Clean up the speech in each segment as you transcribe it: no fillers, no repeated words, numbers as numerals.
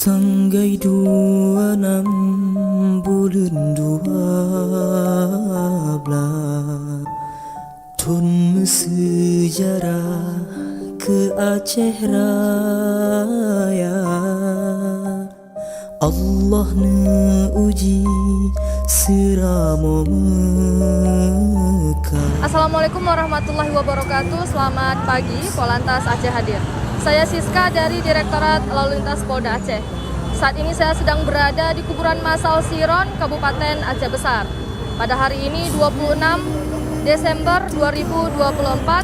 Tanggai 26 bulan 12 Tun sejarah ke Aceh Raya. Allah uji seramo Mekah. Assalamualaikum warahmatullahi wabarakatuh. Selamat pagi, Polantas Aceh hadir. Saya Siska dari Direktorat Lalu Lintas Polda Aceh. Saat ini saya sedang berada di kuburan massal Siron, Kabupaten Aceh Besar. Pada hari ini 26 Desember 2024,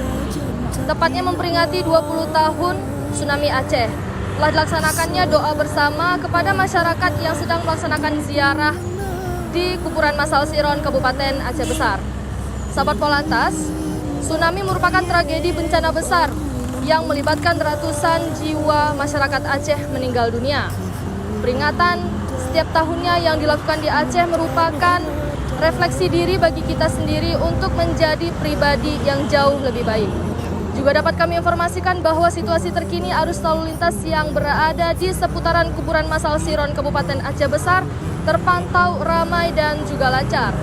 tepatnya memperingati 20 tahun Tsunami Aceh. Telah dilaksanakannya doa bersama kepada masyarakat yang sedang melaksanakan ziarah di kuburan massal Siron, Kabupaten Aceh Besar. Sahabat Polantas, tsunami merupakan tragedi bencana besar yang melibatkan ratusan jiwa masyarakat Aceh meninggal dunia. Peringatan setiap tahunnya yang dilakukan di Aceh merupakan refleksi diri bagi kita sendiri untuk menjadi pribadi yang jauh lebih baik. Juga dapat kami informasikan bahwa situasi terkini arus lalu lintas yang berada di seputaran kuburan massal Siron Kabupaten Aceh Besar terpantau ramai dan juga lancar.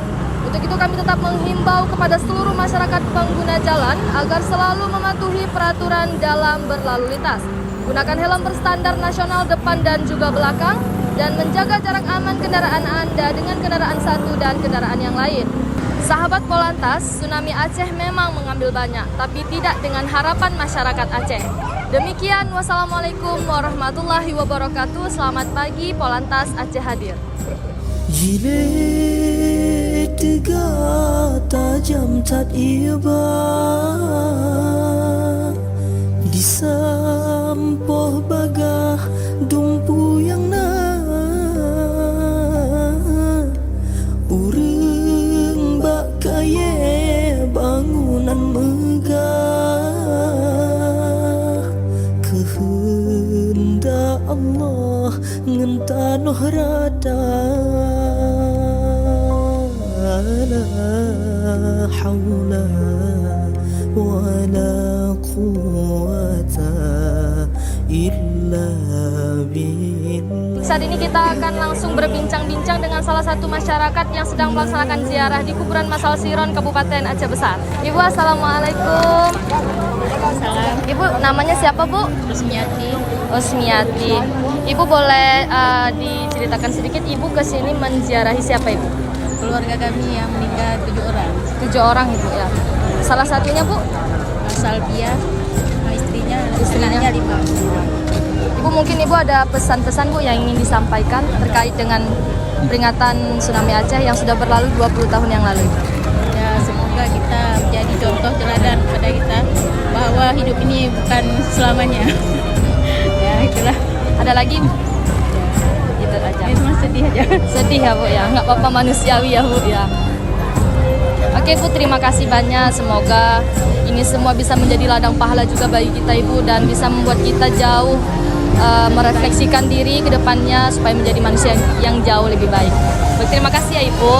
Untuk itu kami tetap menghimbau kepada seluruh masyarakat pengguna jalan agar selalu mematuhi peraturan dalam berlalu lintas. Gunakan helm berstandar nasional depan dan juga belakang dan menjaga jarak aman kendaraan Anda dengan kendaraan satu dan kendaraan yang lain. Sahabat Polantas, tsunami Aceh memang mengambil banyak, tapi tidak dengan harapan masyarakat Aceh. Demikian, wassalamualaikum warahmatullahi wabarakatuh. Selamat pagi, Polantas Aceh hadir. Jilid tiga tajam tat iba disampoh bagah dumpu yang ureng bak kaya bangunan megah kehendak Allah ngentanoh rada la haula wala quwata illa billah. Saat ini kita akan langsung berbincang-bincang dengan salah satu masyarakat yang sedang melaksanakan ziarah di kuburan massal Siron, Kabupaten Aceh Besar. Ibu, assalamualaikum. Salam. Ibu, namanya siapa, Bu? Rusmiati. Osmiati. Ibu boleh diceritakan sedikit, Ibu kesini menziarahi siapa, Ibu? Keluarga kami yang meninggal 7 orang. 7 orang, Ibu, ya. Salah satunya, Bu? Salbia, istrinya, Istrinya. anaknya 5. Ibu, mungkin Ibu ada pesan-pesan, Bu, yang ingin disampaikan terkait dengan peringatan tsunami Aceh yang sudah berlalu 20 tahun yang lalu. Ya, semoga kita menjadi contoh teladan pada kita bahwa hidup ini bukan selamanya. Ya, itulah. Ada lagi? Itu aja. Ini cuma sedih aja. Sedih ya, Bu, ya. Nggak apa-apa, manusiawi ya, Bu, ya. Oke, Bu, terima kasih banyak. Semoga ini semua bisa menjadi ladang pahala juga bagi kita, Ibu, dan bisa membuat kita jauh merefleksikan diri ke depannya supaya menjadi manusia yang jauh lebih baik. Terima kasih ya, Ibu.